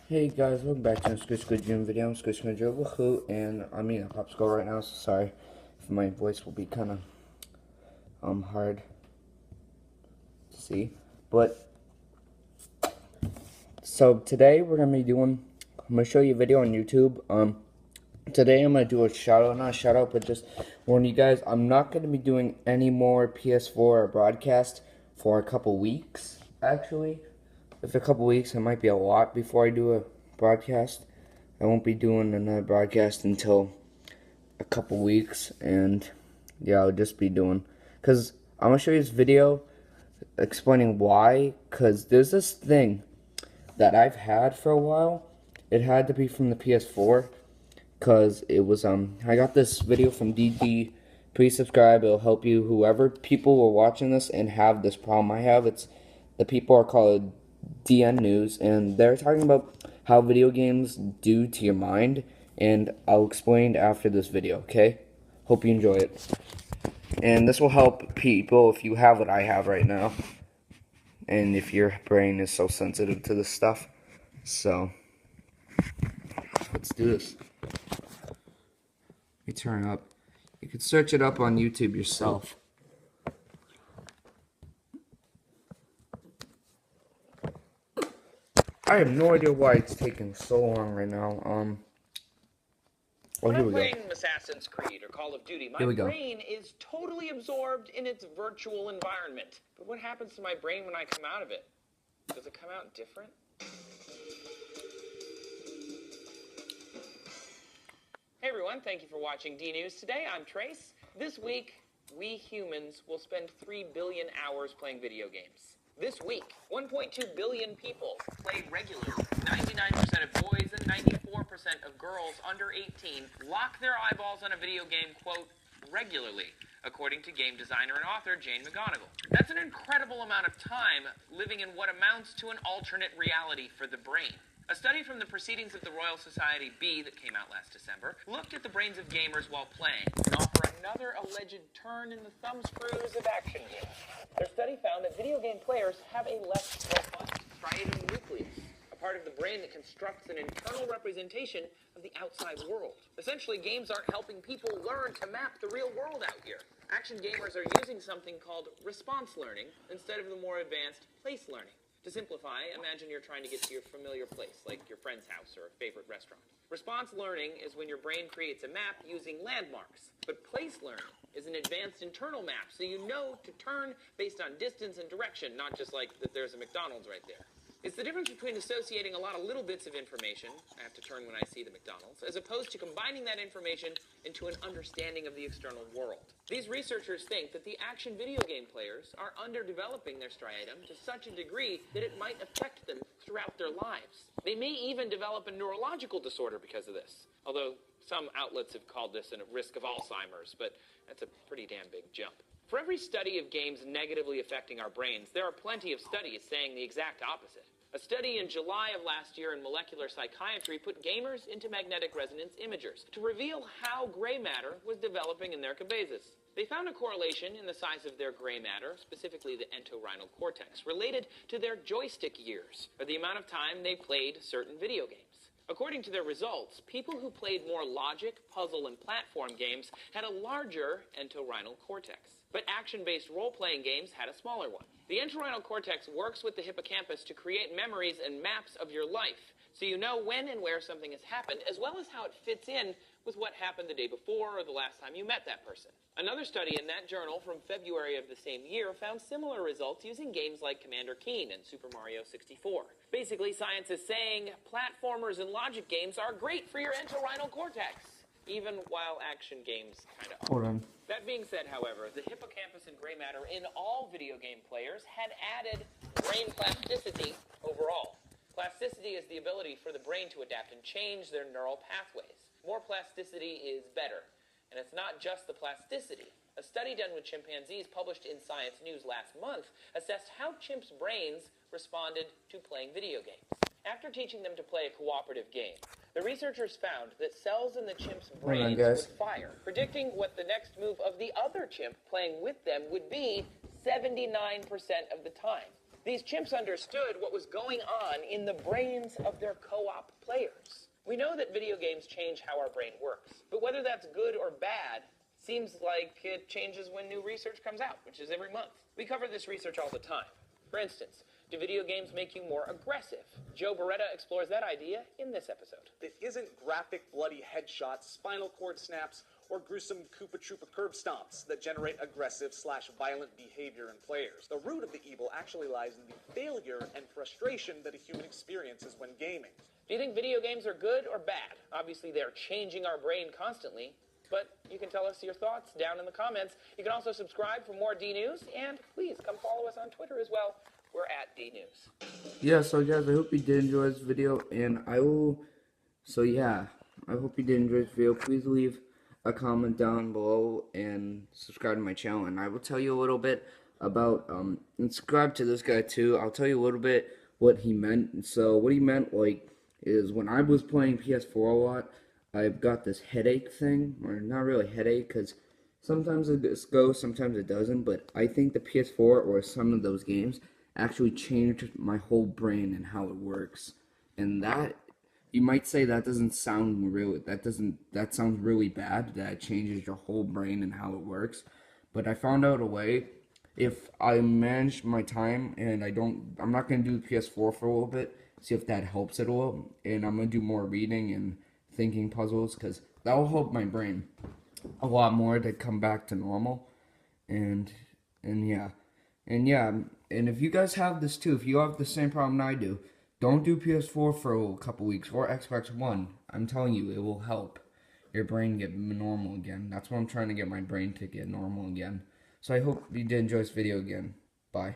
Hey guys, welcome back to a Squid Gym video. I'm Squid Joe Wahoo, and I'm eating a popsicle right now, so sorry if my voice will be kind of hard to see. But so today I'm gonna show you a video on YouTube. Today I'm gonna do a shout out, not a shout out, but just warn you guys, I'm not gonna be doing any more PS4 broadcast for a couple weeks. Actually, if a couple weeks, it might be a lot before I do a broadcast. I won't be doing another broadcast until a couple weeks, and yeah, I'll just be doing, because I'm gonna show you this video explaining why, because there's this thing that I've had for a while. It had to be from the PS4, because it was, I got this video from DD. Please subscribe, it'll help you. Whoever people were watching this and have this problem I have, the people are called DN News, and they're talking about how video games do to your mind, and I'll explain after this video, okay? Hope you enjoy it. And this will help people if you have what I have right now, and if your brain is so sensitive to this stuff. So, let's do this. Let me turn it up. You can search it up on YouTube yourself. I have no idea why it's taking so long right now. When I'm playing Assassin's Creed or Call of Duty, my brain is totally absorbed in its virtual environment. But what happens to my brain when I come out of it? Does it come out different? Hey everyone, thank you for watching D News today. I'm Trace. This week, we humans will spend 3 billion hours playing video games. This week, 1.2 billion people play regularly. 99% of boys and 94% of girls under 18 lock their eyeballs on a video game, quote, regularly, according to game designer and author Jane McGonigal. That's an incredible amount of time living in what amounts to an alternate reality for the brain. A study from the Proceedings of the Royal Society B that came out last December looked at the brains of gamers while playing and offer another alleged turn in the thumbscrews of action games. Their study found that video game players have a less robust striatum nucleus, a part of the brain that constructs an internal representation of the outside world. Essentially, games aren't helping people learn to map the real world out here. Action gamers are using something called response learning instead of the more advanced place learning. To simplify, imagine you're trying to get to your familiar place, like your friend's house or a favorite restaurant. Response learning is when your brain creates a map using landmarks. But place learning is an advanced internal map, so you know to turn based on distance and direction, not just like that there's a McDonald's right there. It's the difference between associating a lot of little bits of information, I have to turn when I see the McDonald's, as opposed to combining that information into an understanding of the external world. These researchers think that the action video game players are underdeveloping their striatum to such a degree that it might affect them throughout their lives. They may even develop a neurological disorder because of this, although some outlets have called this a risk of Alzheimer's, but that's a pretty damn big jump. For every study of games negatively affecting our brains, there are plenty of studies saying the exact opposite. A study in July of last year in molecular psychiatry put gamers into magnetic resonance imagers to reveal how gray matter was developing in their cabezas. They found a correlation in the size of their gray matter, specifically the entorhinal cortex, related to their joystick years, or the amount of time they played certain video games. According to their results, people who played more logic, puzzle, and platform games had a larger entorhinal cortex, but action-based role-playing games had a smaller one. The entorhinal cortex works with the hippocampus to create memories and maps of your life, so you know when and where something has happened, as well as how it fits in with what happened the day before or the last time you met that person. Another study in that journal from February of the same year found similar results using games like Commander Keen and Super Mario 64. Basically, science is saying platformers and logic games are great for your entorhinal cortex, even while action games kind of are. Hold on. That being said, however, the hippocampus and gray matter in all video game players had added brain plasticity overall. Plasticity is the ability for the brain to adapt and change their neural pathways. More plasticity is better. And it's not just the plasticity. A study done with chimpanzees published in Science News last month assessed how chimps' brains responded to playing video games. After teaching them to play a cooperative game, the researchers found that cells in the chimp's brains would fire, predicting what the next move of the other chimp playing with them would be 79% of the time. These chimps understood what was going on in the brains of their co-op players. We know that video games change how our brain works, but whether that's good or bad seems like it changes when new research comes out, which is every month. We cover this research all the time. For instance, do video games make you more aggressive? Joe Beretta explores that idea in this episode. It isn't graphic, bloody headshots, spinal cord snaps, or gruesome Koopa Troopa curb stomps that generate aggressive/violent behavior in players. The root of the evil actually lies in the failure and frustration that a human experiences when gaming. Do you think video games are good or bad? Obviously, they're changing our brain constantly, but you can tell us your thoughts down in the comments. You can also subscribe for more D News, and please come follow us on Twitter as well. We're at D News. Yeah, so guys, I hope you did enjoy this video, and I hope you did enjoy this video. Please leave a comment down below and subscribe to my channel, and I will tell you a little bit about, and subscribe to this guy too. I'll tell you a little bit what he meant. So what he meant, like, is when I was playing PS4 a lot, I've got this headache thing, or not really headache, because sometimes it goes, sometimes it doesn't, but I think the PS4 or some of those games actually changed my whole brain and how it works. And that, you might say that doesn't sound really, that sounds really bad, that it changes your whole brain and how it works. But I found out a way, if I manage my time and I'm not going to do PS4 for a little bit, see if that helps it a little, and I'm going to do more reading and thinking puzzles, because that will help my brain a lot more to come back to normal. And yeah, and if you guys have this too, if you have the same problem I do, don't do PS4 for a couple weeks, or Xbox One. I'm telling you, it will help your brain get normal again. That's what I'm trying to get my brain to get normal again. So I hope you did enjoy this video again. Bye.